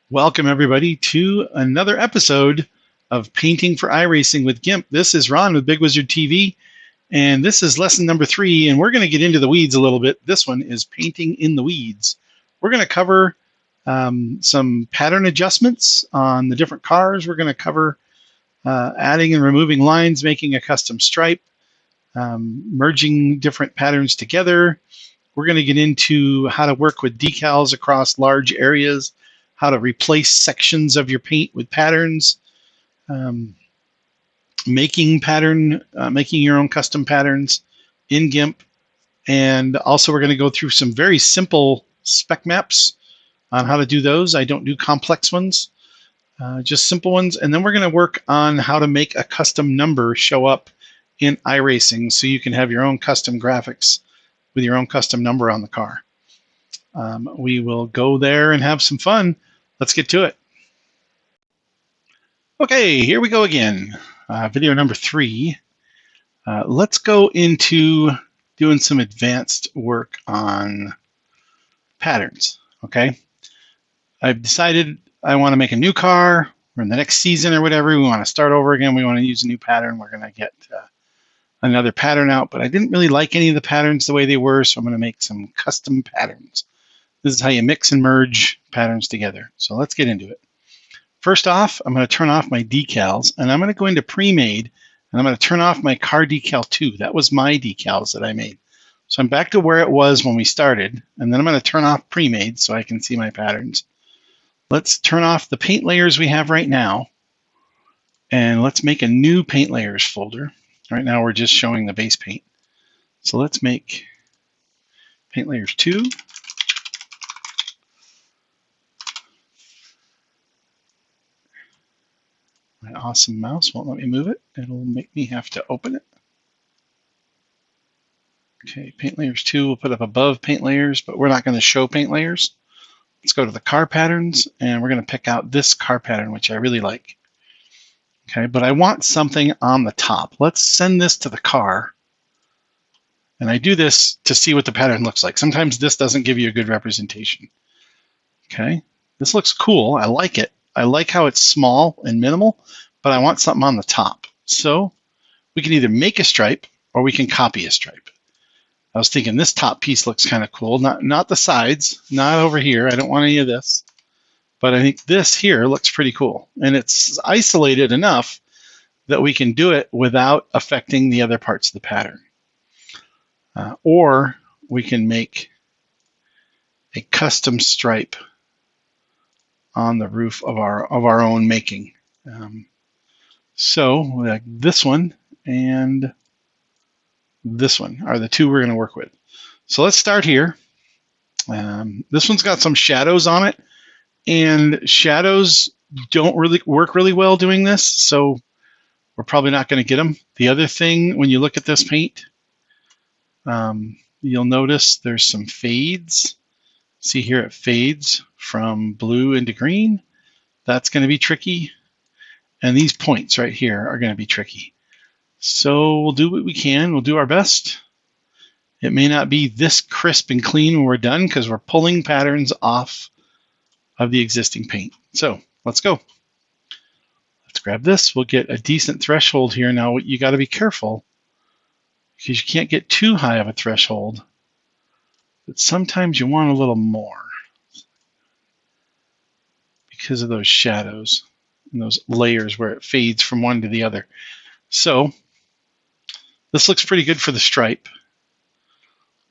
Welcome, everybody, to another episode of Painting for iRacing with GIMP. This is Ron with Big Wizard TV, and this is lesson number 3, and we're going to get into the weeds a little bit. This one is Painting in the Weeds. We're going to cover some pattern adjustments on the different cars. We're going to cover adding and removing lines, making a custom stripe, merging different patterns together. We're going to get into how to work with decals across large areas, how to replace sections of your paint with patterns, um, making your own custom patterns in GIMP, and also we're going to go through some very simple spec maps on how to do those. I don't do complex ones, just simple ones, and then we're going to work on how to make a custom number show up in iRacing so you can have your own custom graphics with your own custom number on the car. We will go there and have some fun. Let's get to it. Okay, here we go again. Video number 3. Let's go into doing some advanced work on patterns. Okay, I've decided I want to make a new car. We're in the next season or whatever. We want to start over again. We want to use a new pattern. We're going to get another pattern out, but I didn't really like any of the patterns the way they were, so I'm going to make some custom patterns. This is how you mix and merge patterns together. So let's get into it. First off, I'm going to turn off my decals, and I'm going to go into pre-made, and I'm going to turn off my car decal 2. That was my decals that I made. So I'm back to where it was when we started, and then I'm going to turn off pre-made so I can see my patterns. Let's turn off the paint layers we have right now, and let's make a new paint layers folder. Right now we're just showing the base paint. So let's make paint layers 2. My awesome mouse won't let me move it. It'll make me have to open it. Okay, paint layers 2 we'll put up above paint layers, but we're not going to show paint layers. Let's go to the car patterns, and we're going to pick out this car pattern, which I really like. Okay, but I want something on the top. Let's send this to the car. And I do this to see what the pattern looks like. Sometimes this doesn't give you a good representation. Okay, this looks cool. I like it. I like how it's small and minimal, but I want something on the top. So we can either make a stripe or we can copy a stripe. I was thinking this top piece looks kind of cool. Not the sides, not over here. I don't want any of this. But I think this here looks pretty cool. And it's isolated enough that we can do it without affecting the other parts of the pattern. Or we can make a custom stripe on the roof of our own making. So like this one and this one are the two we're going to work with. So let's start here. This one's got some shadows on it, and shadows don't really work really well doing this, so we're probably not going to get them. The other thing, when you look at this paint, you'll notice there's some fades. See here it fades from blue into green. That's going to be tricky. And these points right here are going to be tricky. So we'll do what we can. We'll do our best. It may not be this crisp and clean when we're done because we're pulling patterns off of the existing paint. So let's go. Let's grab this. We'll get a decent threshold here. Now you got to be careful because you can't get too high of a threshold, but sometimes you want a little more because of those shadows and those layers where it fades from one to the other. So this looks pretty good for the stripe.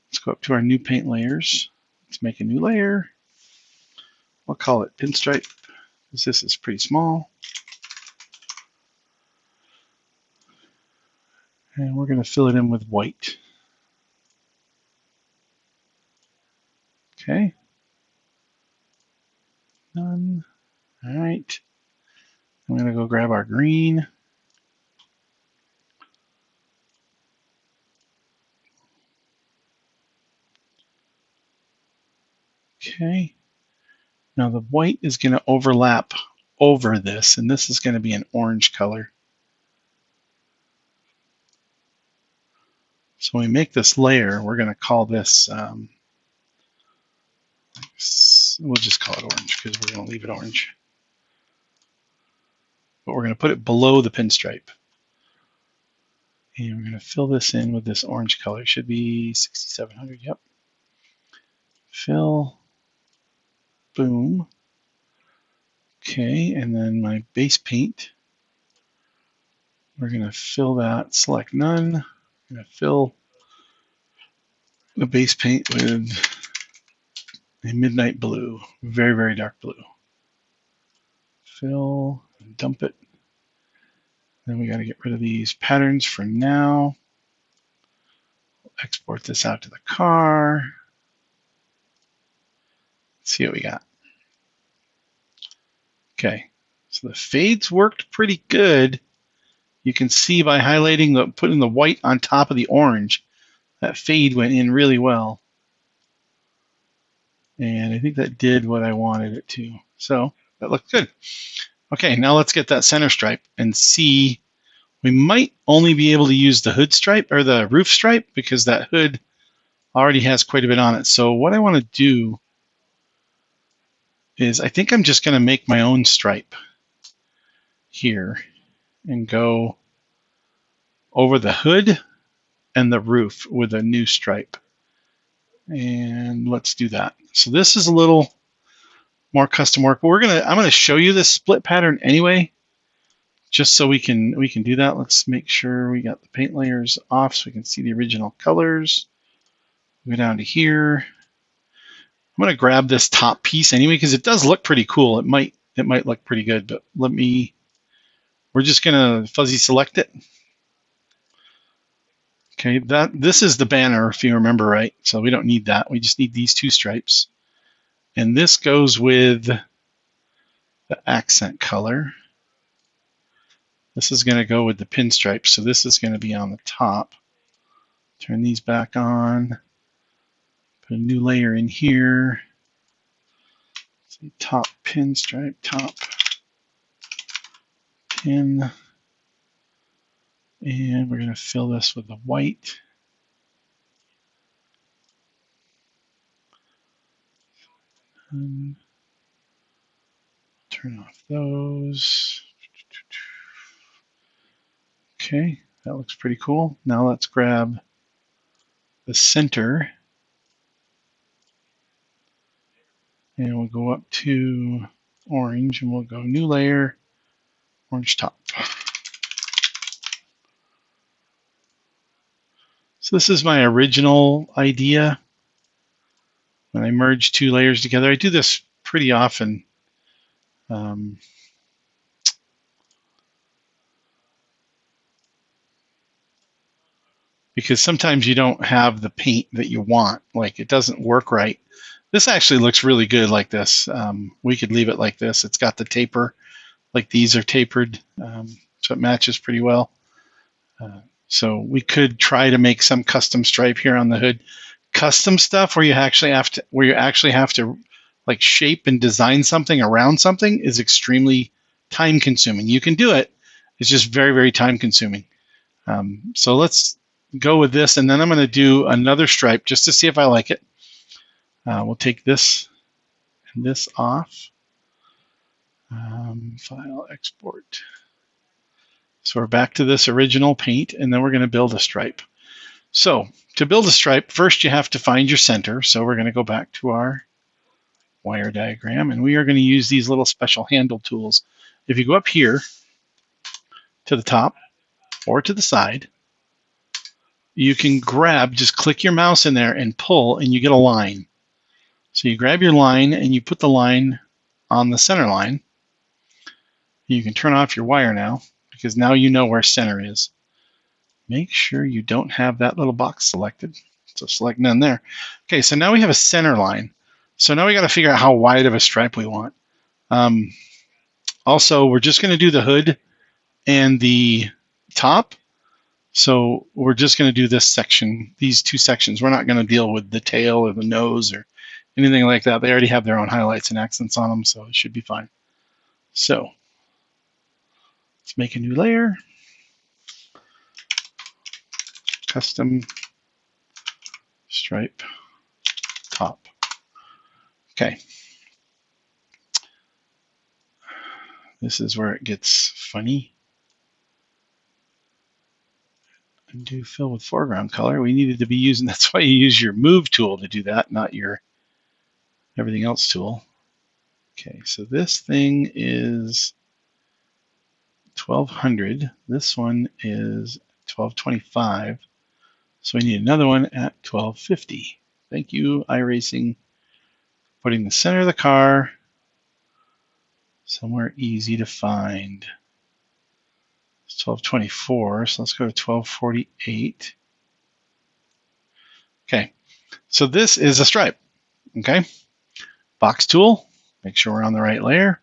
Let's go up to our new paint layers. Let's make a new layer. We'll call it pinstripe because this is pretty small. And we're going to fill it in with white. Okay. None. All right. I'm going to go grab our green. Okay. Now the white is going to overlap over this, and this is going to be an orange color. So when we make this layer, we're going to call this we'll just call it orange because we're going to leave it orange. But we're going to put it below the pinstripe. And we're going to fill this in with this orange color. It should be 6700, yep. Fill, boom. Okay, and then my base paint, we're going to fill that, select none. I'm going to fill the base paint with a midnight blue, very, very dark blue. Fill, and dump it. Then we got to get rid of these patterns for now. Export this out to the car. Let's see what we got. Okay, so the fades worked pretty good. You can see by highlighting, putting the white on top of the orange, that fade went in really well. And I think that did what I wanted it to. So that looked good. Okay, now let's get that center stripe and see. We might only be able to use the hood stripe or the roof stripe because that hood already has quite a bit on it. So what I want to do is I think I'm just going to make my own stripe here and go over the hood and the roof with a new stripe. And let's do that. So this is a little more custom work, but I'm gonna show you this split pattern anyway, just so we can do that. Let's make sure we got the paint layers off so we can see the original colors. Go down to here. I'm gonna grab this top piece anyway because it does look pretty cool. It might look pretty good, but we're just gonna fuzzy select it. Okay, this is the banner if you remember right. So we don't need that. We just need these two stripes. And this goes with the accent color. This is going to go with the pinstripe, so this is going to be on the top. Turn these back on. Put a new layer in here. See, top pinstripe, top pin. And we're going to fill this with the white. And turn off those. Okay, that looks pretty cool. Now let's grab the center. And we'll go up to orange and we'll go new layer, orange top. So this is my original idea. When I merge two layers together, I do this pretty often. Because sometimes you don't have the paint that you want, like it doesn't work right. This actually looks really good like this. We could leave it like this. It's got the taper, like these are tapered, so it matches pretty well. So we could try to make some custom stripe here on the hood. Custom stuff where you actually have to like shape and design something around something is extremely time consuming. You can do it. It's just very, very time consuming. So let's go with this, and then I'm going to do another stripe just to see if I like it. We'll take this and this off. File, export. So we're back to this original paint, and then we're going to build a stripe. So to build a stripe, first you have to find your center. So we're going to go back to our wire diagram, and we are going to use these little special handle tools. If you go up here to the top or to the side, you can grab, just click your mouse in there and pull, and you get a line. So you grab your line and you put the line on the center line. You can turn off your wire now because now you know where center is. Make sure you don't have that little box selected. So select none there. Okay, so now we have a center line. So now we got to figure out how wide of a stripe we want. Also, we're just going to do the hood and the top. So we're just going to do this section, these two sections. We're not going to deal with the tail or the nose or anything like that. They already have their own highlights and accents on them, so it should be fine. So let's make a new layer. Custom stripe top. Okay, This is where it gets funny. Undo fill with foreground color. We needed to be using, that's why you use your move tool to do that, not your everything else tool. Okay, so this thing is 1200. This one is 1225. So we need another one at 1250. Thank you, iRacing, putting the center of the car somewhere easy to find. It's 1224, so let's go to 1248. Okay, so this is a stripe. Okay, box tool, make sure we're on the right layer.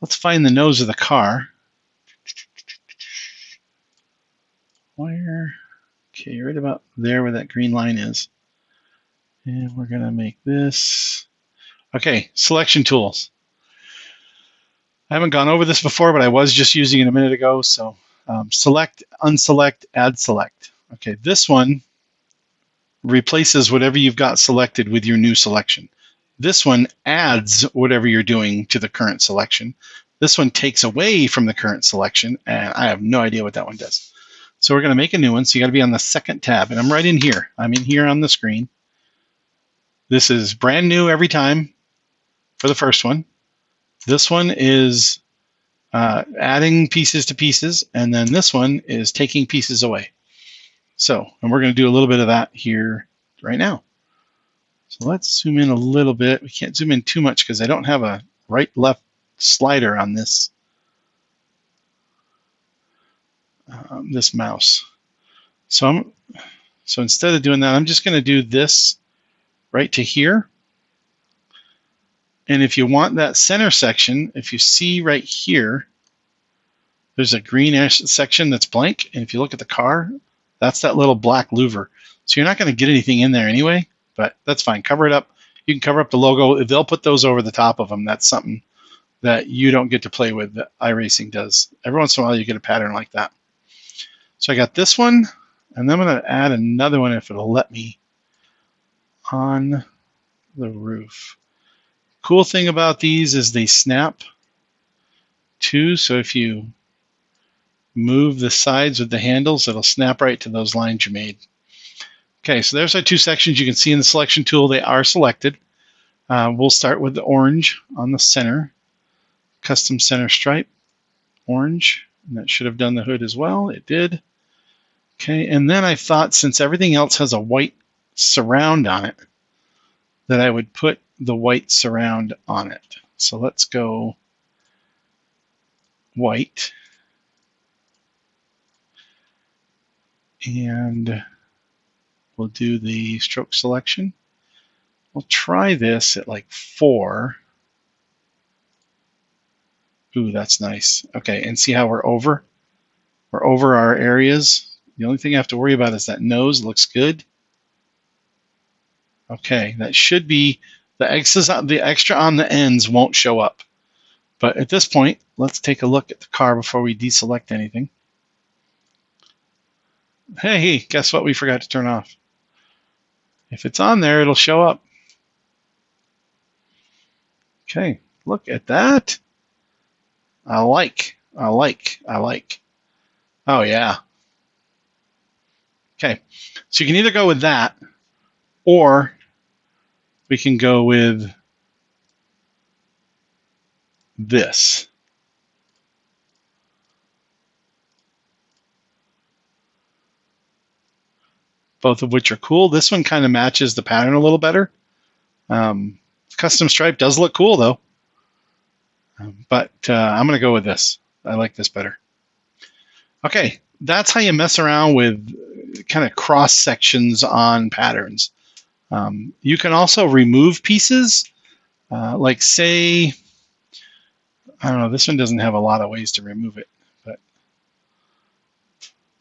Let's find the nose of the car. Where? Okay, right about there where that green line is. And we're going to make this. Okay, selection tools. I haven't gone over this before, but I was just using it a minute ago. So select, unselect, add select. Okay, this one replaces whatever you've got selected with your new selection. This one adds whatever you're doing to the current selection. This one takes away from the current selection, and I have no idea what that one does. So we're going to make a new one. So you got to be on the second tab, and I'm right in here. I'm in here on the screen. This is brand new every time for the first one. This one is adding pieces to pieces, and then this one is taking pieces away. So, and we're going to do a little bit of that here right now. So let's zoom in a little bit. We can't zoom in too much because I don't have a right-left slider on this this mouse. So instead of doing that, I'm just going to do this right to here. And if you want that center section, if you see right here, there's a green section that's blank. And if you look at the car, that's that little black louver. So you're not going to get anything in there anyway, but that's fine. Cover it up. You can cover up the logo. They'll put those over the top of them. That's something that you don't get to play with that iRacing does. Every once in a while, you get a pattern like that. So I got this one, and then I'm going to add another one if it'll let me on the roof. Cool thing about these is they snap too, so if you move the sides with the handles, it'll snap right to those lines you made. Okay, so there's our two sections. You can see in the selection tool they are selected. We'll start with the orange on the center. Custom center stripe, orange, and that should have done the hood as well. It did. Okay, and then I thought since everything else has a white surround on it, that I would put the white surround on it. So let's go white. And we'll do the stroke selection. We'll try this at like 4. Ooh, that's nice. Okay, and see how we're over? We're over our areas. The only thing I have to worry about is that nose looks good. Okay, that should be, the extra on the ends won't show up. But at this point, let's take a look at the car before we deselect anything. Hey, guess what we forgot to turn off? If it's on there, it'll show up. Okay, look at that. I like. Oh, yeah. Okay, so you can either go with that, or we can go with this. Both of which are cool. This one kind of matches the pattern a little better. Custom stripe does look cool, though. But I'm going to go with this. I like this better. Okay, that's how you mess around with kind of cross sections on patterns. You can also remove pieces. Like say, I don't know, this one doesn't have a lot of ways to remove it. But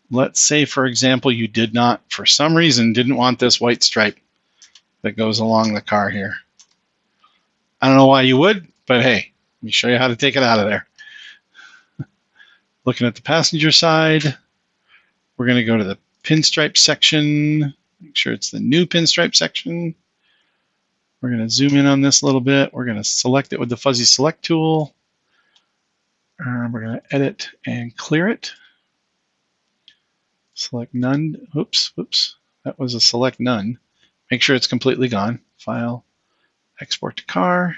let's say, for example, you did not, for some reason, didn't want this white stripe that goes along the car here. I don't know why you would, but hey, let me show you how to take it out of there. Looking at the passenger side, we're going to go to the pinstripe section. Make sure it's the new pinstripe section. We're going to zoom in on this a little bit. We're going to select it with the fuzzy select tool. We're going to edit and clear it. Select none. Oops, oops. That was a select none. Make sure it's completely gone. File, export to car,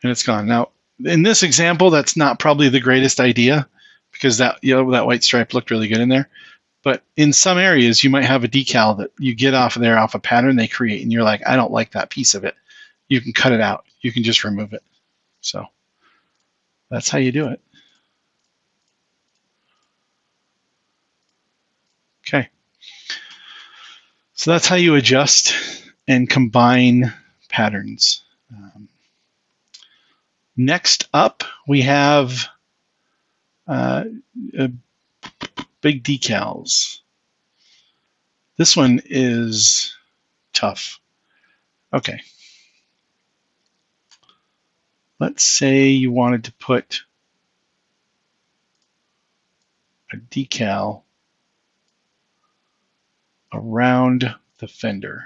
and it's gone. Now, in this example, that's not probably the greatest idea because that that white stripe looked really good in there. But in some areas, you might have a decal that you get off of there off a pattern they create, and you're like, I don't like that piece of it. You can cut it out. You can just remove it. So that's how you do it. Okay. So that's how you adjust and combine patterns. Next up, we have big decals. This one is tough. Okay. Let's say you wanted to put a decal around the fender.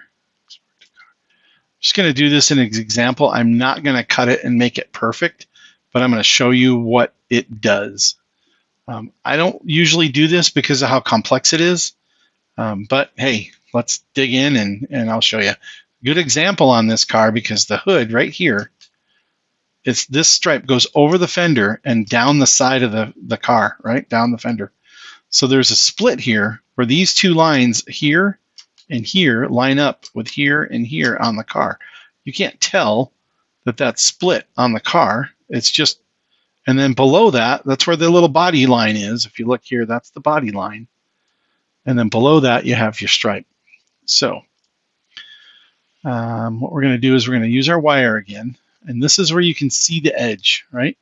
I'm just going to do this in an example. I'm not going to cut it and make it perfect, but I'm going to show you what it does. I don't usually do this because of how complex it is, but hey, let's dig in and I'll show you. Good example on this car because the hood right here, this stripe goes over the fender and down the side of the car, right? Down the fender. So there's a split here where these two lines here and here line up with here and here on the car. You can't tell that that's split on the car. It's just, and then below that, that's where the little body line is. If you look here, that's the body line. And then below that, you have your stripe. So what we're going to do is we're going to use our wire again. And this is where you can see the edge, right?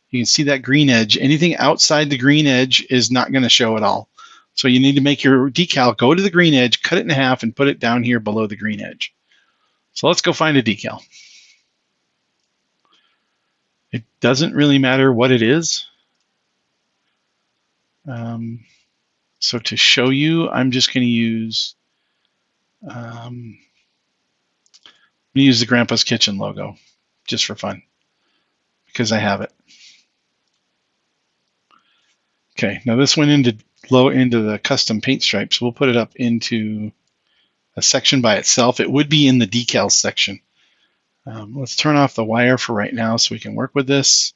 You can see that green edge. Anything outside the green edge is not going to show at all. So you need to make your decal go to the green edge, cut it in half, and put it down here below the green edge. So let's go find a decal. It doesn't really matter what it is. So to show you, I'm just going to use the Grandpa's Kitchen logo just for fun because I have it. Okay, now this went into the custom paint stripes. We'll put it up into a section by itself. It would be in the decals section. Let's turn off the wire for right now so we can work with this.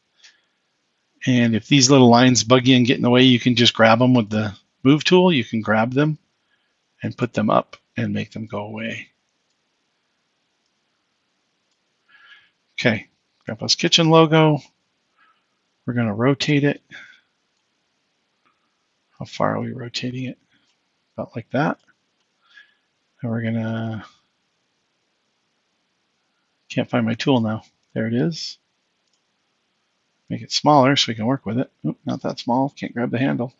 And if these little lines bug you and get in the way, you can just grab them with the move tool. You can grab them and put them up and make them go away. Okay, Grandpa's Kitchen logo. We're going to rotate it. How far are we rotating it? About like that. And we're going to, can't find my tool now. There it is. Make it smaller so we can work with it. Oop, not that small, can't grab the handle.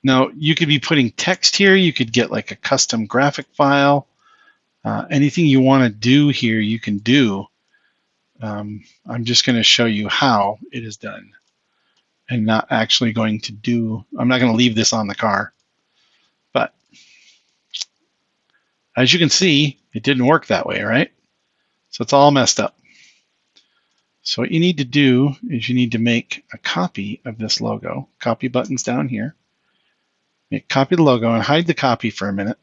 Now, you could be putting text here. You could get like a custom graphic file. Anything you want to do here, you can do. I'm just going to show you how it is done and not actually going to do, I'm not going to leave this on the car. But as you can see, it didn't work that way, right? So it's all messed up. So what you need to do is you need to make a copy of this logo. Copy button's down here. Make copy the logo and hide the copy for a minute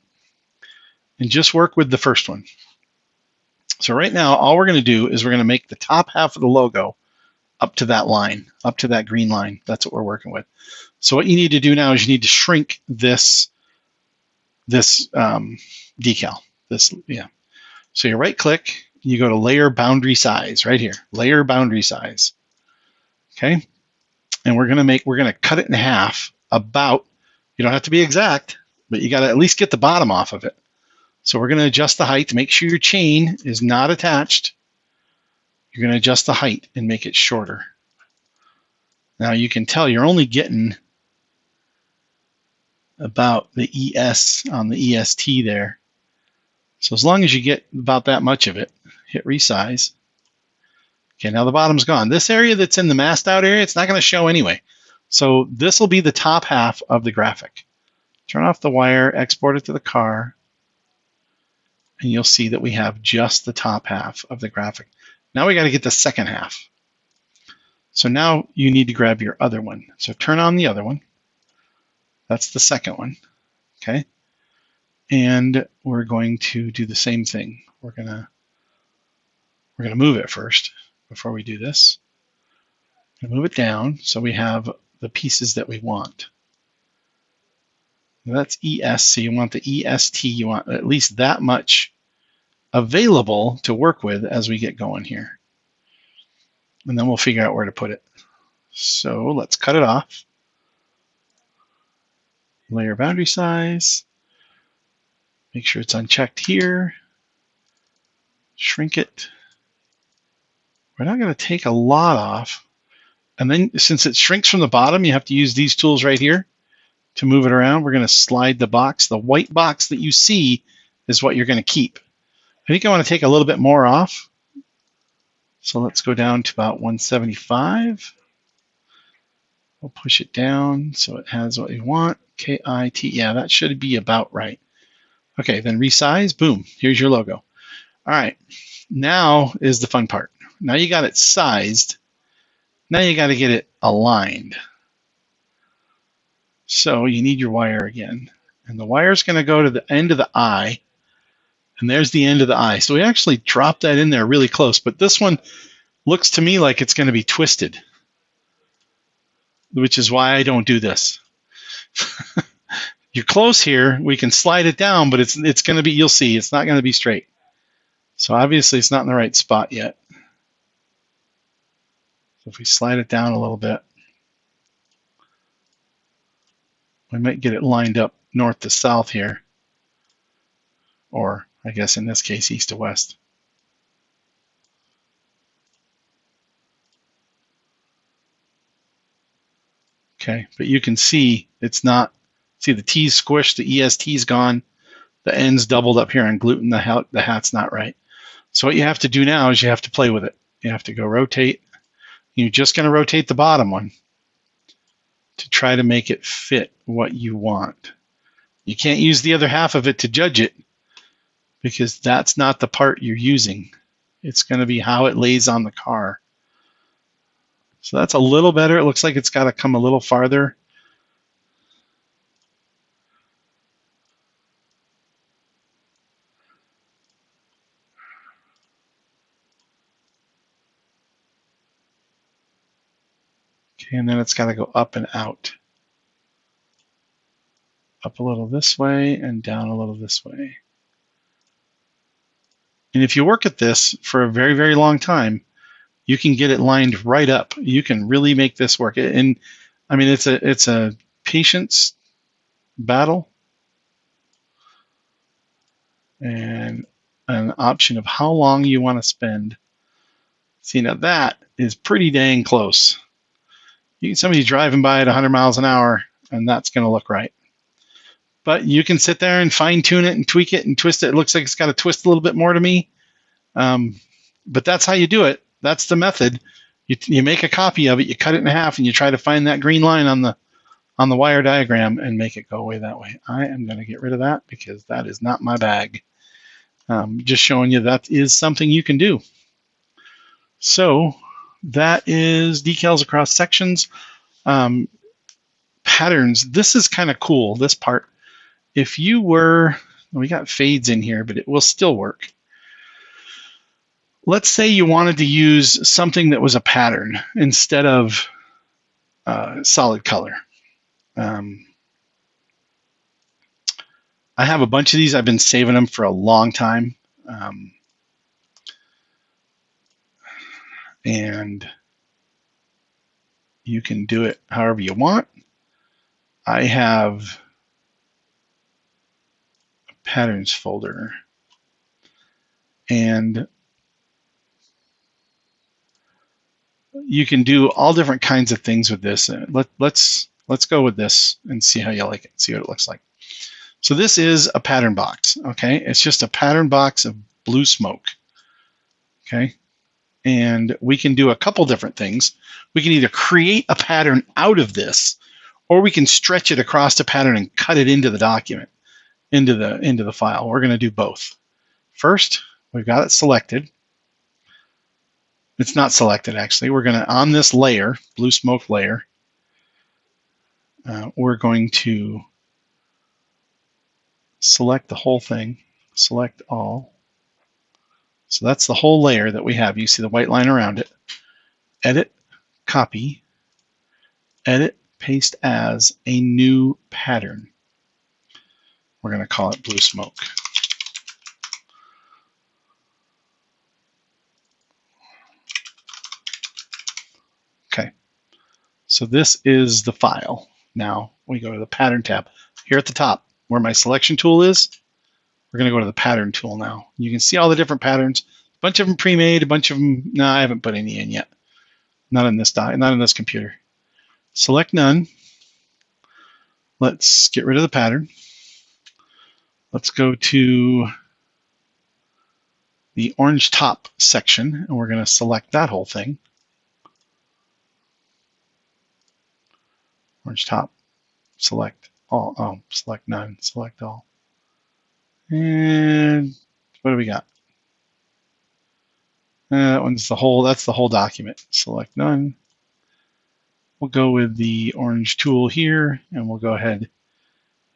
and just work with the first one. So right now, all we're going to do is we're going to make the top half of the logo up to that line, up to that green line. That's what we're working with. So what you need to do now is you need to shrink this decal. So you right click, you go to layer boundary size right here, layer boundary size. Okay. And we're going to cut it in half about, you don't have to be exact, but you got to at least get the bottom off of it. So we're going to adjust the height to make sure your chain is not attached. You're going to adjust the height and make it shorter. Now you can tell you're only getting about the ES on the EST there. So as long as you get about that much of it, hit resize. Okay, now the bottom's gone. This area that's in the masked out area, it's not going to show anyway. So this will be the top half of the graphic. Turn off the wire, export it to the car, and you'll see that we have just the top half of the graphic. Now we got to get the second half. So now you need to grab your other one. So turn on the other one. That's the second one. Okay. And we're going to do the same thing. We're gonna move it first before we do this. Move it down so we have the pieces that we want. Now that's ES, so you want the EST. You want at least that much available to work with as we get going here. And then we'll figure out where to put it. So let's cut it off. Layer boundary size. Make sure it's unchecked here. Shrink it. We're not going to take a lot off. And then since it shrinks from the bottom, you have to use these tools right here to move it around. We're going to slide the box. The white box that you see is what you're going to keep. I think I want to take a little bit more off. So let's go down to about 175. We'll push it down so it has what you want. KIT. Yeah, that should be about right. Okay, then resize. Boom. Here's your logo. All right. Now is the fun part. Now you got it sized. Now you got to get it aligned. So you need your wire again. And the wire is going to go to the end of the eye. And there's the end of the eye. So we actually dropped that in there really close. But this one looks to me like it's going to be twisted, which is why I don't do this. You're close here. We can slide it down, but it's going to be, you'll see, it's not going to be straight. So obviously it's not in the right spot yet. So if we slide it down a little bit, we might get it lined up north to south here. Or I guess in this case, east to west. Okay, but you can see it's not, see the T's squished, the EST's gone, the N's doubled up here on gluten, the hat's not right. So what you have to do now is you have to play with it. You have to go rotate. You're just going to rotate the bottom one to try to make it fit what you want. You can't use the other half of it to judge it because that's not the part you're using. It's going to be how it lays on the car. So that's a little better. It looks like it's got to come a little farther. Okay, and then it's got to go up and out. Up a little this way and down a little this way. And if you work at this for a very, very long time, you can get it lined right up. You can really make this work. And I mean, it's a patience battle and an option of how long you want to spend. See, now that is pretty dang close. Somebody's driving by at 100 miles an hour, and that's going to look right. But you can sit there and fine-tune it and tweak it and twist it. It looks like it's got to twist a little bit more to me. But that's how you do it. That's the method. You make a copy of it, you cut it in half, and you try to find that green line on the wire diagram and make it go away that way. I am going to get rid of that because that is not my bag. Just showing you that is something you can do. So that is decals across sections. Patterns. This is kind of cool, this part. If you were, we got fades in here, but it will still work. Let's say you wanted to use something that was a pattern instead of solid color. I have a bunch of these. I've been saving them for a long time. And you can do it however you want. I have a patterns folder, and you can do all different kinds of things with this. Let's go with this and see how you like it, see what it looks like. So this is a pattern box, okay? It's just a pattern box of blue smoke, okay? And we can do a couple different things. We can either create a pattern out of this, or we can stretch it across the pattern and cut it into the document, into the file. We're going to do both. First, we've got it selected. It's not selected, actually. We're going to, on this layer, blue smoke layer, we're going to select the whole thing, select all. So that's the whole layer that we have. You see the white line around it. Edit, copy, edit, paste as a new pattern. We're going to call it blue smoke. Okay, so this is the file. Now we go to the pattern tab. Here at the top, where my selection tool is, we're going to go to the pattern tool now. You can see all the different patterns. A bunch of them pre-made, a bunch of them, no, I haven't put any in yet. Not in this not in this computer. Select none. Let's get rid of the pattern. Let's go to the orange top section, and we're going to select that whole thing. Orange top, select all. Oh, select none, select all. And what do we got? That one's the whole. That's the whole document. Select none. We'll go with the orange tool here, and we'll go ahead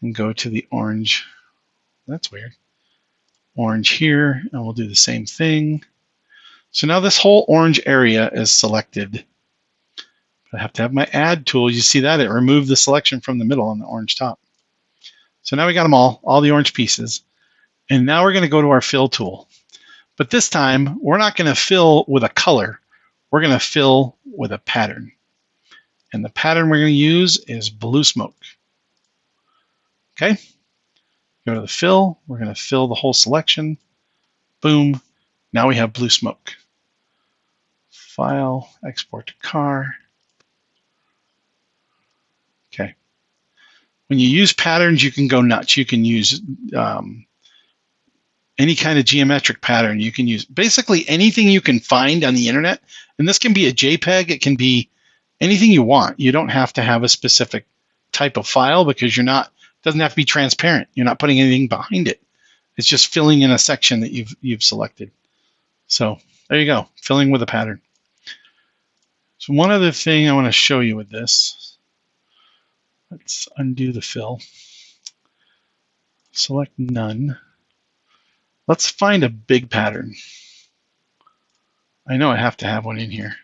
and go to the orange. That's weird. Orange here, and we'll do the same thing. So now this whole orange area is selected. I have to have my add tool. You see that? It removed the selection from the middle on the orange top. So now we got them all the orange pieces. And now we're going to go to our fill tool. But this time, we're not going to fill with a color. We're going to fill with a pattern. And the pattern we're going to use is blue smoke. Okay? Go to the fill. We're going to fill the whole selection. Boom. Now we have blue smoke. File, export to car. Okay. When you use patterns, you can go nuts. You can use any kind of geometric pattern. You can use basically anything you can find on the internet. And this can be a JPEG. It can be anything you want. You don't have to have a specific type of file because you're not, it doesn't have to be transparent. You're not putting anything behind it. It's just filling in a section that you've selected. So there you go, filling with a pattern. So one other thing I want to show you with this. Let's undo the fill. Select none. Let's find a big pattern. I know I have to have one in here.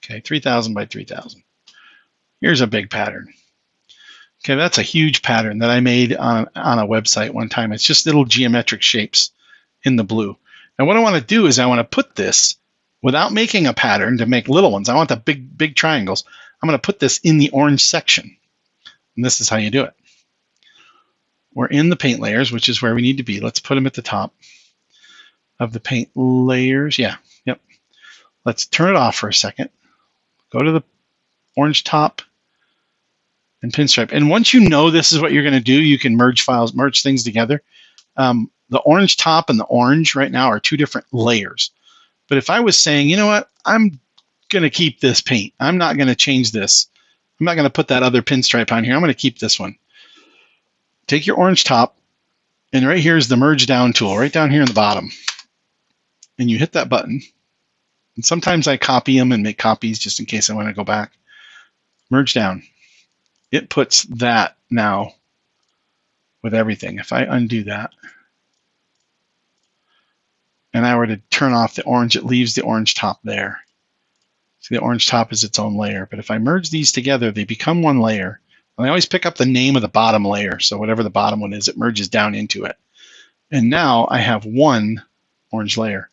Okay, 3000 by 3000. Here's a big pattern. Okay, that's a huge pattern that I made on a website one time. It's just little geometric shapes in the blue. And what I want to do is I want to put this, without making a pattern to make little ones, I want the big triangles. I'm going to put this in the orange section. And this is how you do it. We're in the paint layers, which is where we need to be. Let's put them at the top of the paint layers. Yeah, yep. Let's turn it off for a second. Go to the orange top and pinstripe. And once you know this is what you're going to do, you can merge files, merge things together. The orange top and the orange right now are two different layers. But if I was saying, you know what, I'm going to keep this paint. I'm not going to change this. I'm not going to put that other pinstripe on here. I'm going to keep this one. Take your orange top, and right here is the merge down tool, right down here in the bottom. And you hit that button. And sometimes I copy them and make copies just in case I want to go back. Merge down. It puts that now with everything. If I undo that, and I were to turn off the orange, it leaves the orange top there. See, the orange top is its own layer. But if I merge these together, they become one layer. And I always pick up the name of the bottom layer. So whatever the bottom one is, it merges down into it. And now I have one orange layer.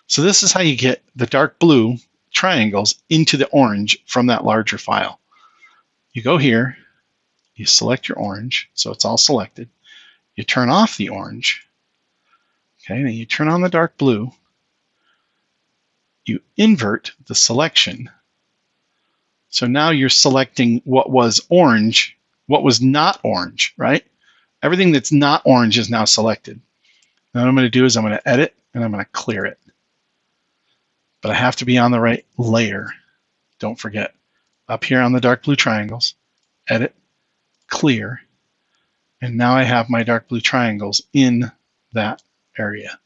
So this is how you get the dark blue triangles into the orange from that larger file. You go here, you select your orange, so it's all selected. You turn off the orange. Okay, then you turn on the dark blue. You invert the selection. So now you're selecting what was orange, what was not orange, right? Everything that's not orange is now selected. Now what I'm going to do is I'm going to edit and I'm going to clear it. but I have to be on the right layer. Don't forget. Up here on the dark blue triangles, edit, clear, and now I have my dark blue triangles in that area.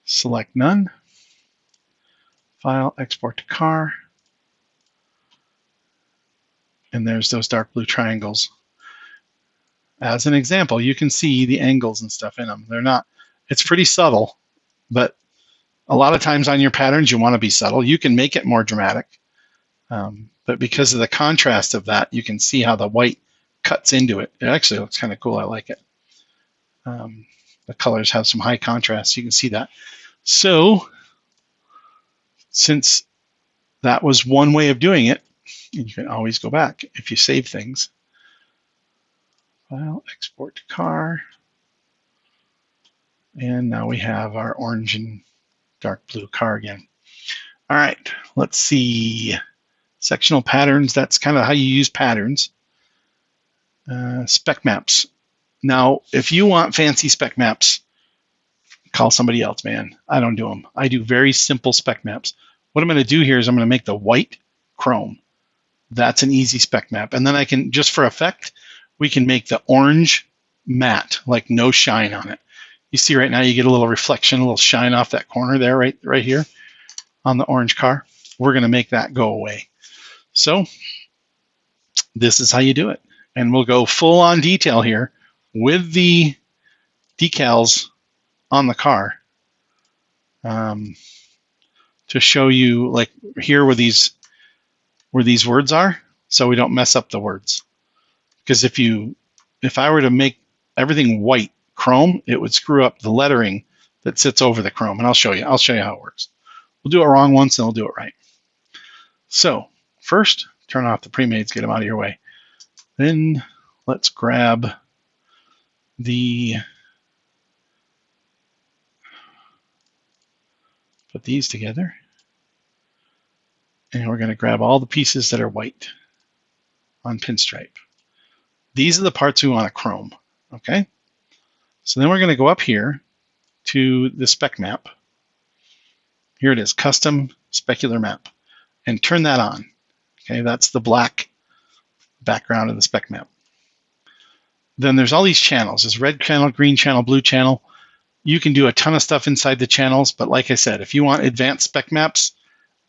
Select none, file, export to car, and there's those dark blue triangles. As an example, you can see the angles and stuff in them. They're not, it's pretty subtle, but a lot of times on your patterns you want to be subtle. You can make it more dramatic, but because of the contrast of that, you can see how the white cuts into it. It actually looks kind of cool. I like it. The colors have some high contrast. You can see that. So since that was one way of doing it, and you can always go back if you save things. File, export to car. And now we have our orange and dark blue car again. All right, let's see. Sectional patterns, that's kind of how you use patterns. Spec maps. Now, if you want fancy spec maps, call somebody else, man. I don't do them. I do very simple spec maps. What I'm going to do here is I'm going to make the white chrome. That's an easy spec map. And then I can, just for effect, we can make the orange matte, like no shine on it. You see right now you get a little reflection, a little shine off that corner there, right here on the orange car. We're going to make that go away. So this is how you do it. And we'll go full on detail here with the decals on the car to show you, like here where these words are, so we don't mess up the words. Because if I were to make everything white chrome, it would screw up the lettering that sits over the chrome. And I'll show you how it works. We'll do it wrong once and we'll do it right. So first, turn off the pre-mades, get them out of your way. Then let's grab put these together. And we're going to grab all the pieces that are white on pinstripe. These are the parts we want to chrome, okay? So then we're going to go up here to the spec map. Here it is, custom specular map, and turn that on. Okay, that's the black background of the spec map. Then there's all these channels. There's red channel, green channel, blue channel. You can do a ton of stuff inside the channels, but like I said, if you want advanced spec maps,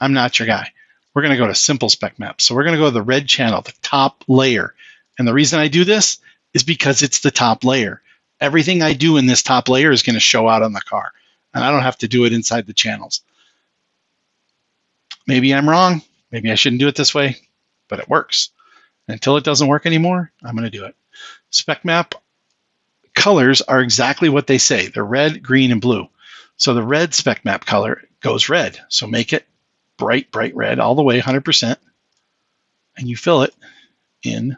I'm not your guy. We're going to go to simple spec maps. So we're going to go to the red channel, the top layer. And the reason I do this is because it's the top layer. Everything I do in this top layer is going to show out on the car, and I don't have to do it inside the channels. Maybe I'm wrong. Maybe I shouldn't do it this way, but it works. Until it doesn't work anymore, I'm going to do it. Spec map colors are exactly what they say. They're red, green, and blue. So the red spec map color goes red. So make it bright, bright red all the way, 100%, and you fill it in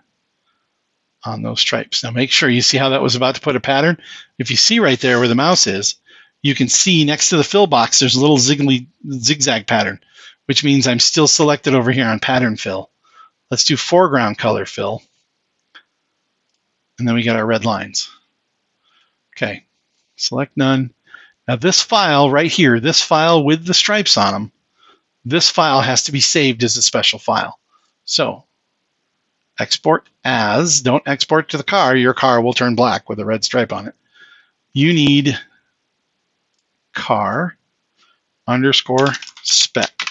on those stripes. Now make sure you see how that was about to put a pattern. If you see right there where the mouse is, you can see next to the fill box, there's a little zigzag pattern, which means I'm still selected over here on pattern fill. Let's do foreground color fill. And then we got our red lines. Okay, select none. Now this file right here, this file with the stripes on them, this file has to be saved as a special file. So export as, don't export to the car. Your car will turn black with a red stripe on it. You need car underscore spec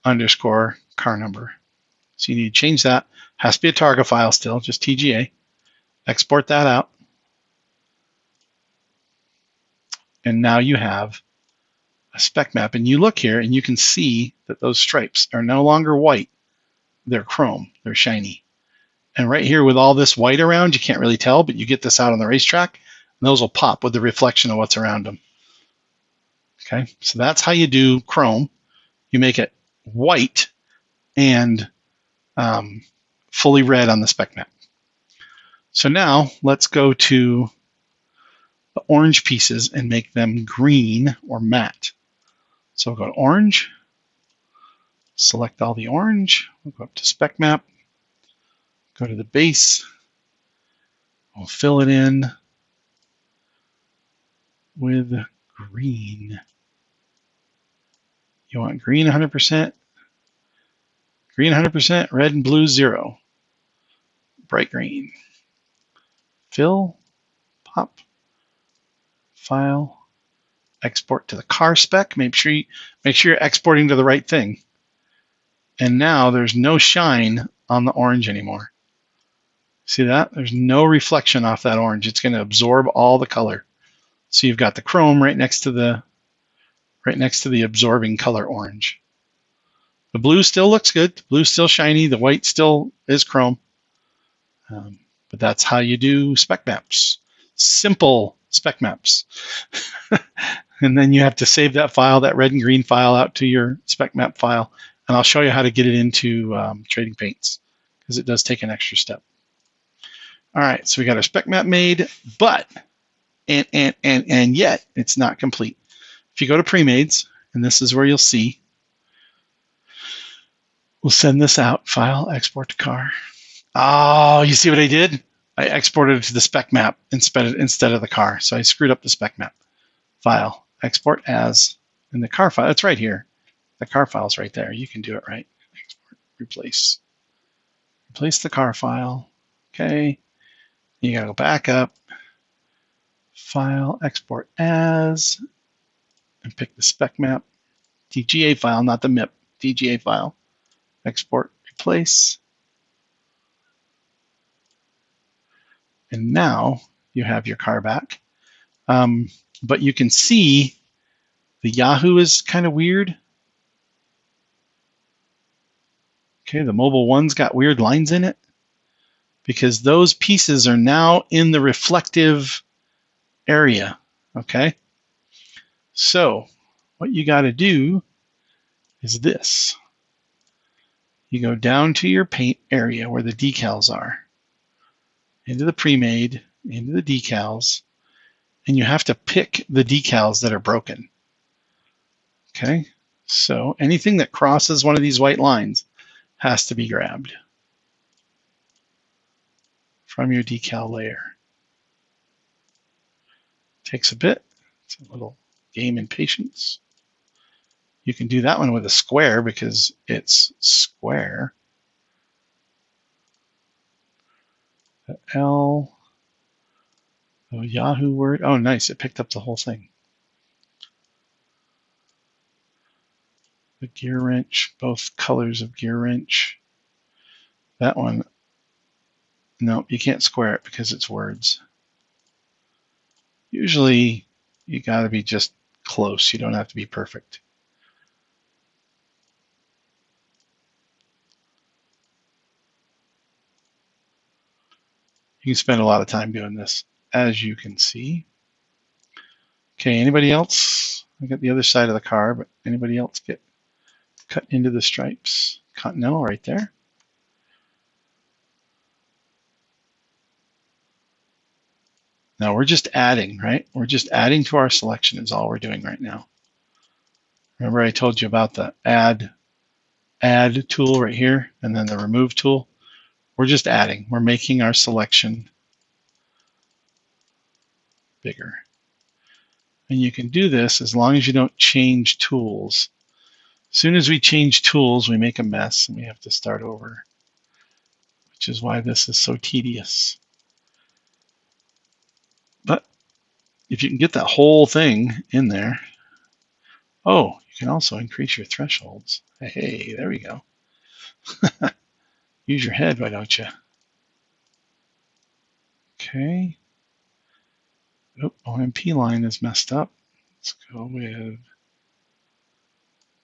underscore car number. So you need to change that. Has to be a Targa file still, just TGA. Export that out. And now you have a spec map. And you look here and you can see that those stripes are no longer white. They're chrome. They're shiny. And right here with all this white around, you can't really tell, but you get this out on the racetrack, and those will pop with the reflection of what's around them. Okay, so that's how you do chrome. You make it white and fully red on the spec map. So now let's go to the orange pieces and make them green or matte. So we'll go to orange, select all the orange, we'll go up to spec map, go to the base, we'll fill it in with green. You want green 100%, green 100%, red and blue 0. Bright green. Fill, pop, file, export to the car spec. Make sure you're exporting to the right thing. And now there's no shine on the orange anymore. See that? There's no reflection off that orange. It's going to absorb all the color. So you've got the chrome right next to the absorbing color orange. The blue still looks good. The blue's still shiny. The white still is chrome. But that's how you do spec maps. Simple spec maps. And then you have to save that file, that red and green file, out to your spec map file. And I'll show you how to get it into Trading Paints, because it does take an extra step. All right, so we got our spec map made, but and yet it's not complete. If you go to Premades, and this is where you'll see, we'll send this out, file, export to car. Oh, you see what I did? I exported it to the spec map instead of the car. So I screwed up the spec map. File, export as, in the car file. It's right here. The car file's right there. You can do it right. Export, replace. Replace the car file. Okay. You gotta go back up. File, export as, and pick the spec map. DGA file, not the MIP. DGA file. Export, replace. And now you have your car back. But you can see the Yahoo is kind of weird. Okay, the mobile one's got weird lines in it because those pieces are now in the reflective area. Okay, so what you got to do is this. You go down to your paint area where the decals are, into the pre-made, into the decals, and you have to pick the decals that are broken. Okay, so anything that crosses one of these white lines has to be grabbed from your decal layer. Takes a bit. It's a little game in patience. You can do that one with a square because it's square. The L. Oh, Yahoo word. Oh, nice. It picked up the whole thing. The gear wrench, both colors of gear wrench. That one, no, you can't square it because it's words. Usually you got to be just close. You don't have to be perfect. You can spend a lot of time doing this, as you can see. Okay, anybody else? I got the other side of the car, but anybody else get cut into the stripes? Continental right there. Now we're just adding, right? We're just adding to our selection is all we're doing right now. Remember I told you about the add tool right here and then the remove tool? We're just adding. We're making our selection bigger. And you can do this as long as you don't change tools. As soon as we change tools, we make a mess and we have to start over, which is why this is so tedious. But if you can get that whole thing in there, oh, you can also increase your thresholds. Hey, there we go. Use your head, why don't you? Okay. Oh, OMP line is messed up. Let's go with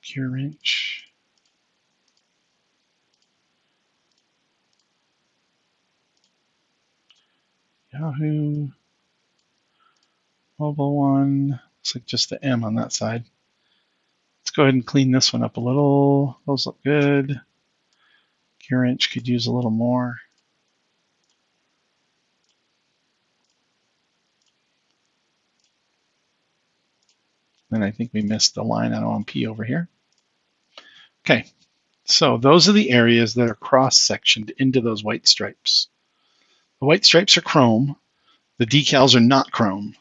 gear wrench. Yahoo. Mobile one. Looks like just the M on that side. Let's go ahead and clean this one up a little. Those look good. Gear wrench could use a little more. Then I think we missed the line on OMP over here. Okay, so those are the areas that are cross-sectioned into those white stripes. The white stripes are chrome. The decals are not chrome.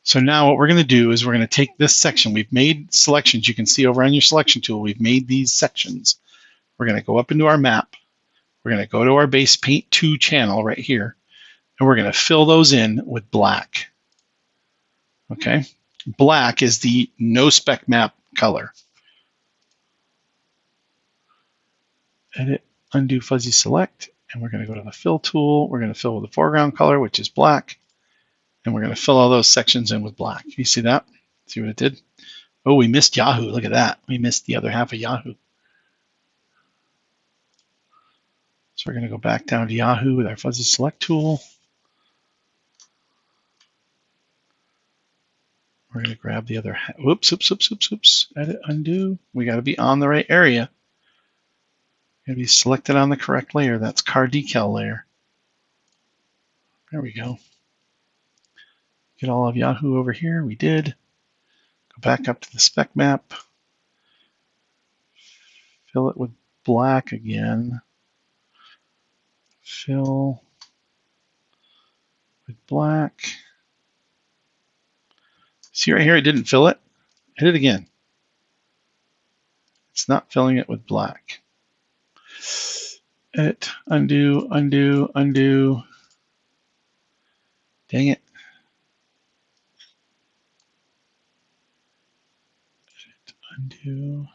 So now what we're going to do is we're going to take this section. We've made selections. You can see over on your selection tool, we've made these sections. We're going to go up into our map. We're going to go to our base paint 2 channel right here, and we're going to fill those in with black. Okay? Black is the no spec map color. Edit, undo fuzzy select, and we're going to go to the fill tool. We're going to fill with the foreground color, which is black, and we're going to fill all those sections in with black. You see that? See what it did? Oh, we missed Yahoo. Look at that. We missed the other half of Yahoo. So we're going to go back down to Yahoo with our fuzzy select tool. We're going to grab the other, whoops, edit, undo. We got to be on the right area. Got to be selected on the correct layer. That's car decal layer. There we go. Get all of Yahoo over here. We did. Go back up to the spec map. Fill it with black again. Fill with black. See right here, it didn't fill it. Hit it again. It's not filling it with black. Edit, undo, undo, undo. Dang it. Edit, undo.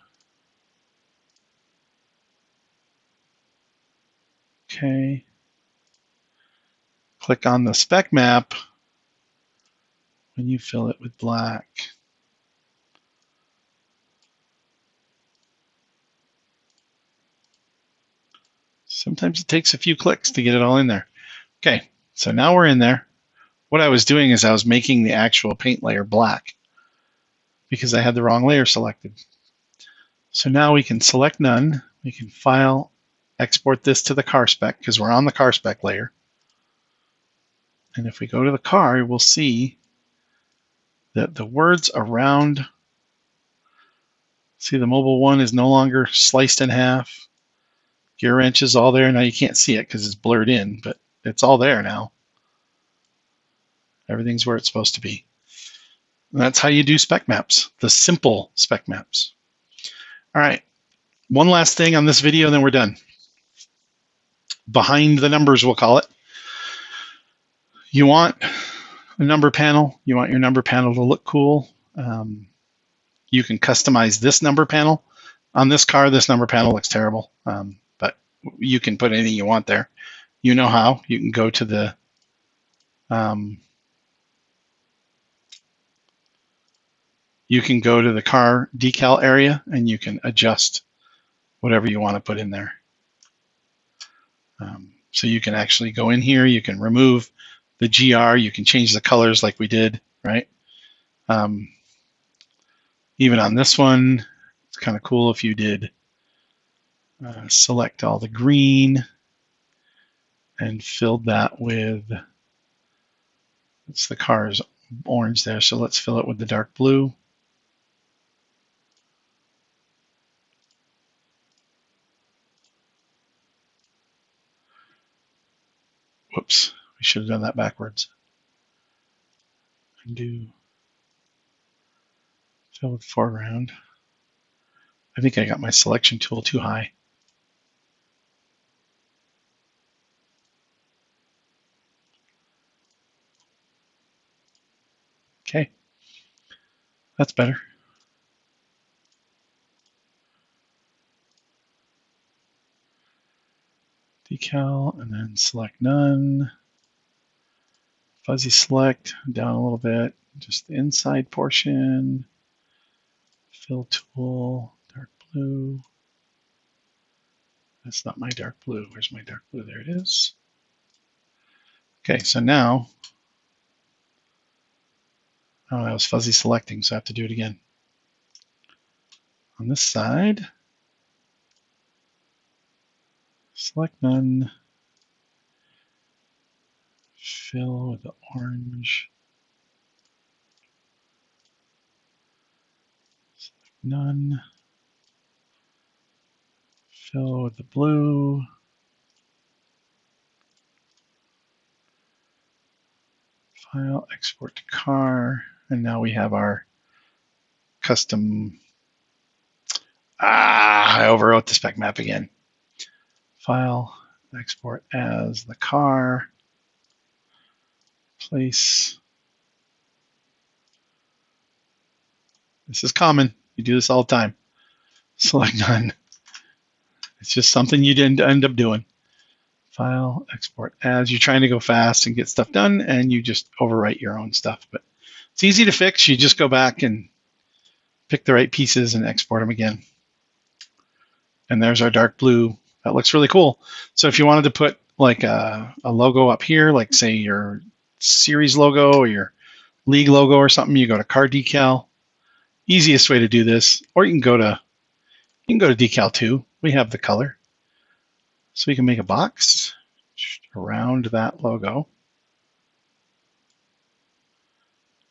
Okay. Click on the spec map when you fill it with black. Sometimes it takes a few clicks to get it all in there. Okay, so now we're in there. What I was doing is I was making the actual paint layer black because I had the wrong layer selected. So now we can select none. We can file, export this to the car spec because we're on the car spec layer. And if we go to the car, we'll see that the words around, see the mobile one is no longer sliced in half. Gear wrench is all there. Now you can't see it because it's blurred in, but it's all there now. Everything's where it's supposed to be. And that's how you do spec maps, the simple spec maps. All right, one last thing on this video, and then we're done. Behind the numbers, we'll call it. You want a number panel. You want your number panel to look cool. You can customize this number panel. On this car, this number panel looks terrible, but you can put anything you want there. You know how. You can go to the car decal area, and you can adjust whatever you want to put in there. So you can actually go in here. You can remove the GR. You can change the colors like we did, right? Even on this one, it's kind of cool if you did select all the green and filled that with, it's the car's orange there, so let's fill it with the dark blue. Whoops, we should have done that backwards. Undo, fill with foreground. I think I got my selection tool too high. Okay, that's better. Decal, and then select none. Fuzzy select, down a little bit, just the inside portion. Fill tool, dark blue. That's not my dark blue. Where's my dark blue? There it is. Okay, so now, oh, that was fuzzy selecting, so I have to do it again. On this side, select none, fill with the orange, select none, fill with the blue, File, export to car, and now we have our custom. I overwrote the spec map again. File, export as the car, place. This is common. You do this all the time. Select none. It's just something you didn't end up doing. File, export as. You're trying to go fast and get stuff done, and you just overwrite your own stuff. But it's easy to fix. You just go back and pick the right pieces and export them again. And there's our dark blue. That looks really cool. So if you wanted to put like a logo up here, like say your series logo or your league logo or something, you go to car decal. Easiest way to do this, or you can go to decal 2. We have the color. So we can make a box around that logo.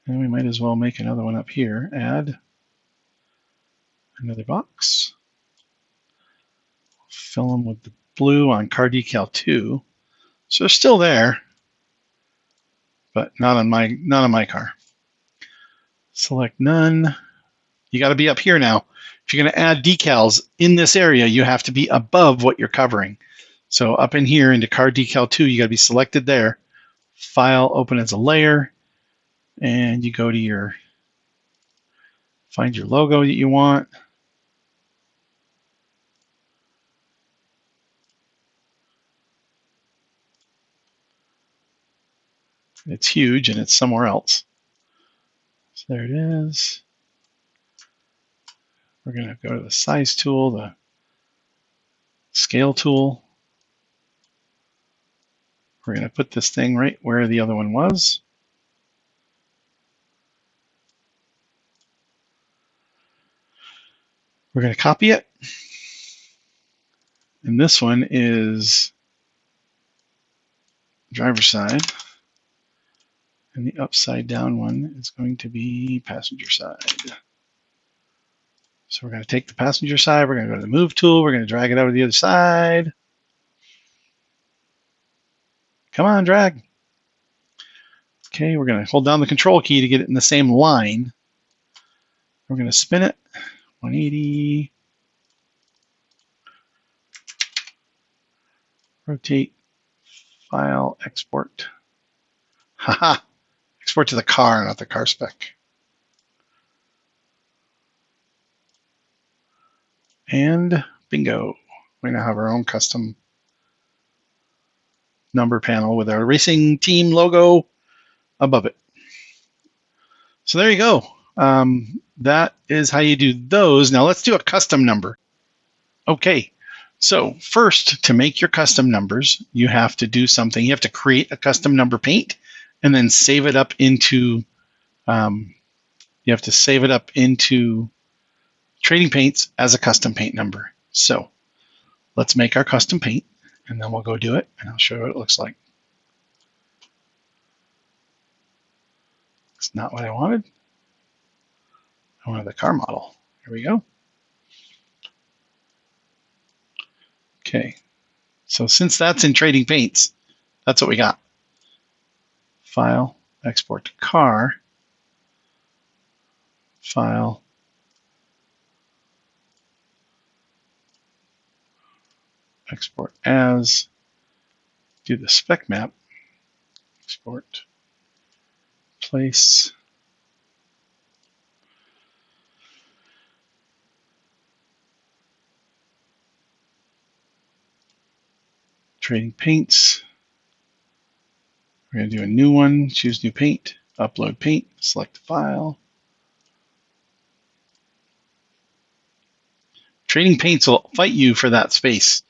And we might as well make another one up here. Add another box. Fill them with the blue on car decal 2. So they're still there, but not on my car. Select none. You got to be up here now. If you're going to add decals in this area, you have to be above what you're covering. So up in here into car decal 2, you got to be selected there. File, open as a layer, and you go to find your logo that you want. It's huge and it's somewhere else. So there it is. We're going to go to the size tool, the scale tool. We're going to put this thing right where the other one was. We're going to copy it. And this one is driver's side. And the upside down one is going to be passenger side. So we're going to take the passenger side, we're going to go to the move tool, we're going to drag it over to the other side. Come on, drag. Okay, we're going to hold down the control key to get it in the same line. We're going to spin it, 180. Rotate, file, export. Haha, export to the car, not the car spec. And bingo, we now have our own custom number panel with our racing team logo above it. So there you go. That is how you do those. Now let's do a custom number. Okay, so first, to make your custom numbers, you have to do something. You have to create a custom number paint and then save it up into, Trading Paints as a custom paint number. So let's make our custom paint, and then we'll go do it, and I'll show you what it looks like. It's not what I wanted. I wanted the car model. Here we go. Okay, so since that's in Trading Paints, that's what we got. File, export to car, file, export as, do the spec map, export, place, Trading Paints. We're going to do a new one, choose new paint, upload paint, select the file. Trading Paints will fight you for that space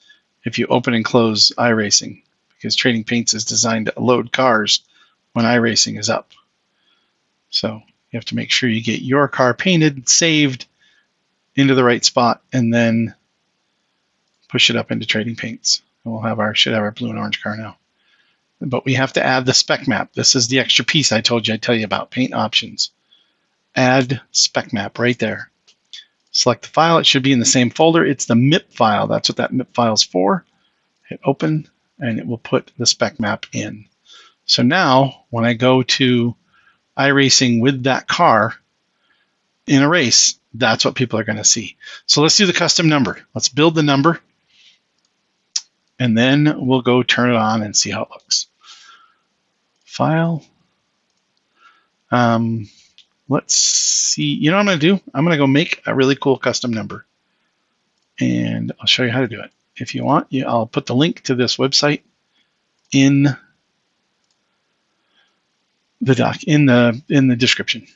if you open and close iRacing, because Trading Paints is designed to load cars when iRacing is up. So you have to make sure you get your car painted, saved into the right spot, and then push it up into Trading Paints. And should have our blue and orange car now. But we have to add the spec map. This is the extra piece I told you I'd tell you about, paint options. Add spec map right there. Select the file. It should be in the same folder. It's the MIP file. That's what that MIP file is for. Hit open, and it will put the spec map in. So now when I go to iRacing with that car in a race, that's what people are going to see. So let's do the custom number. Let's build the number, and then we'll go turn it on and see how it looks. File. Let's see. You know what I'm going to do? I'm going to go make a really cool custom number, and I'll show you how to do it. If you want, I'll put the link to this website in the description.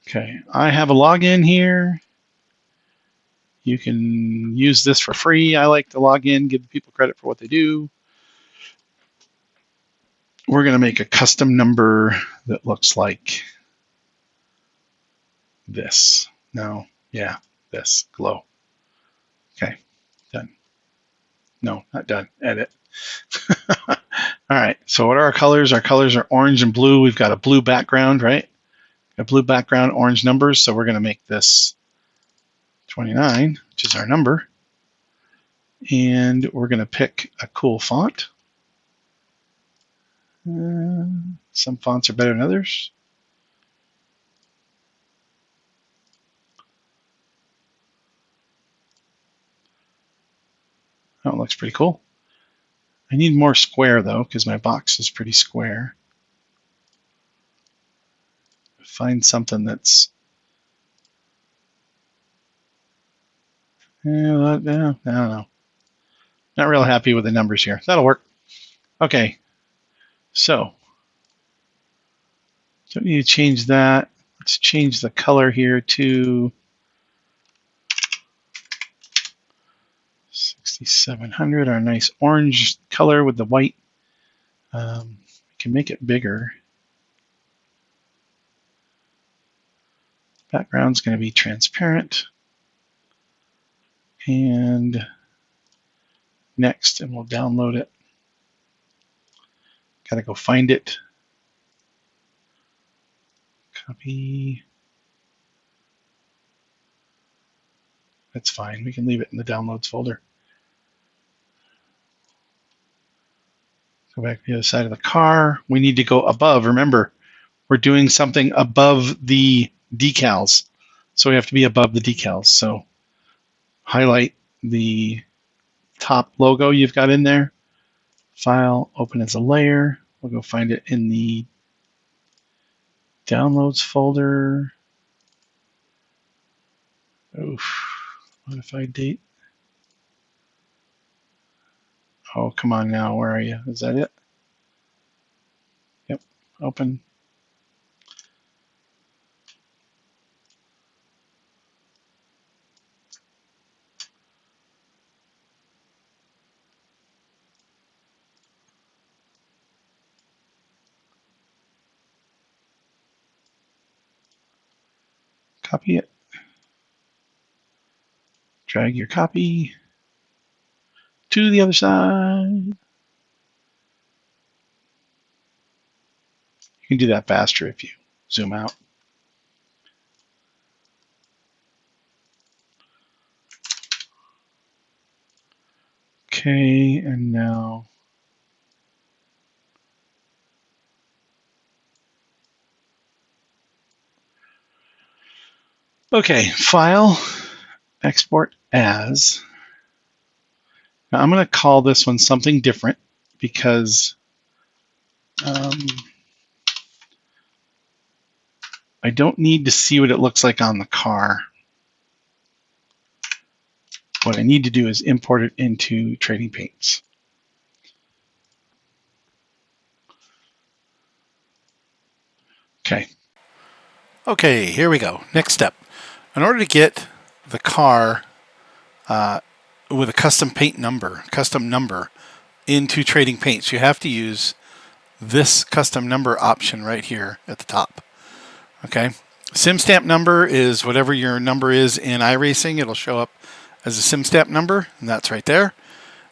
Okay, I have a login here. You can use this for free. I like to log in, give people credit for what they do. We're going to make a custom number that looks like this. No, yeah, this, glow. Okay, done. No, not done. Edit. All right, so what are our colors? Our colors are orange and blue. We've got a blue background, right? A blue background, orange numbers. So we're going to make this 29, which is our number. And we're going to pick a cool font. Some fonts are better than others. Oh, it looks pretty cool. I need more square though, because my box is pretty square. Find something that's I don't know. Not real happy with the numbers here. That'll work. Okay, so don't need to change that. Let's change the color here to 6700, our nice orange color with the white. We can make it bigger. Background's going to be transparent. And next, and we'll download it. Gotta go find it. Copy. That's fine. We can leave it in the downloads folder. Go back to the other side of the car. We need to go above. Remember, we're doing something above the decals. So we have to be above the decals. So highlight the top logo you've got in there. File, open as a layer. We'll go find it in the downloads folder. Oof. Modified date. Oh, come on now. Where are you? Is that it? Yep. Open. Copy it. Drag your copy to the other side. You can do that faster if you zoom out. Okay, and now okay, file, export as. Now I'm going to call this one something different because I don't need to see what it looks like on the car. What I need to do is import it into Trading Paints. Okay. Okay, here we go. Next step. In order to get the car with a custom number into Trading Paints, you have to use this custom number option right here at the top. Okay. SimStamp number is whatever your number is in iRacing. It'll show up as a SimStamp number, and that's right there.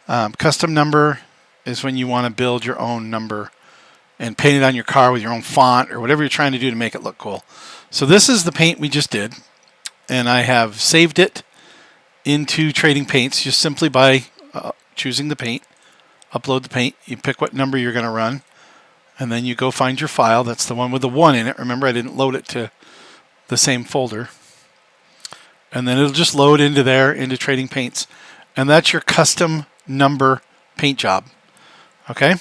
Custom number is when you want to build your own number and paint it on your car with your own font or whatever you're trying to do to make it look cool. So this is the paint we just did, and I have saved it into Trading Paints just simply by choosing the paint. upload the paint, you pick what number you're going to run, and then you go find your file. That's the one with the 1 in it. Remember, I didn't load it to the same folder. And then it'll just load into there, into Trading Paints. And that's your custom number paint job. Okay?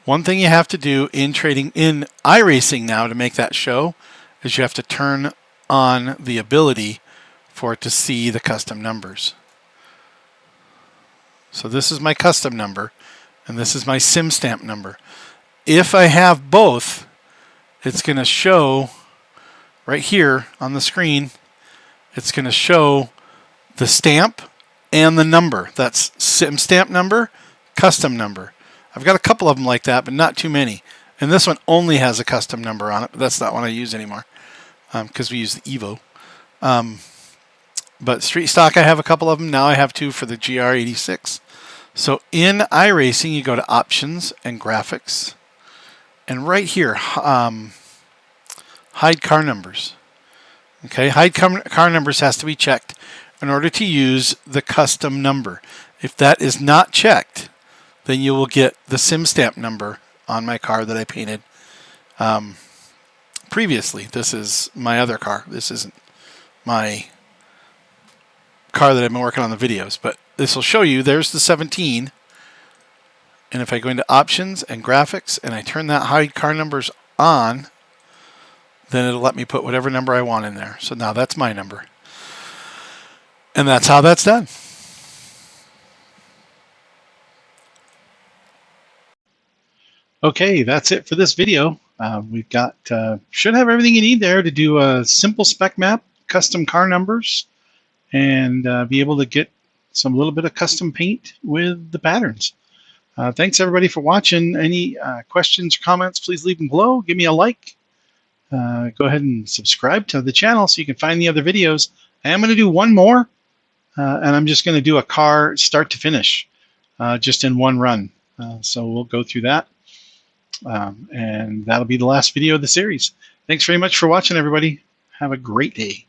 One thing you have to do in iRacing now to make that show is you have to turn on the ability for it to see the custom numbers. So this is my custom number, and this is my sim stamp number. If I have both, it's going to show right here on the screen, it's going to show the stamp and the number. That's sim stamp number, custom number. I've got a couple of them like that, but not too many. And this one only has a custom number on it, but that's not one I use anymore because we use the Evo. But Street Stock, I have a couple of them. Now I have 2 for the GR86. So in iRacing, you go to Options and Graphics. And right here, hide car numbers. Okay, hide car numbers has to be checked in order to use the custom number. If that is not checked, then you will get the sim stamp number on my car that I painted previously. This is my other car. This isn't my car that I've been working on the videos, but this will show you there's the 17. And if I go into Options and Graphics and I turn that hide car numbers on, then it'll let me put whatever number I want in there. So now that's my number. And that's how that's done. Okay, that's it for this video. We've got, should have everything you need there to do a simple spec map, custom car numbers, and be able to get some little bit of custom paint with the patterns. Thanks everybody for watching. Any questions or comments, please leave them below. Give me a like. Go ahead and subscribe to the channel so you can find the other videos. I am going to do one more, and I'm just going to do a car start to finish, just in one run. So we'll go through that, and that'll be the last video of the series. Thanks very much for watching, everybody. Have a great day.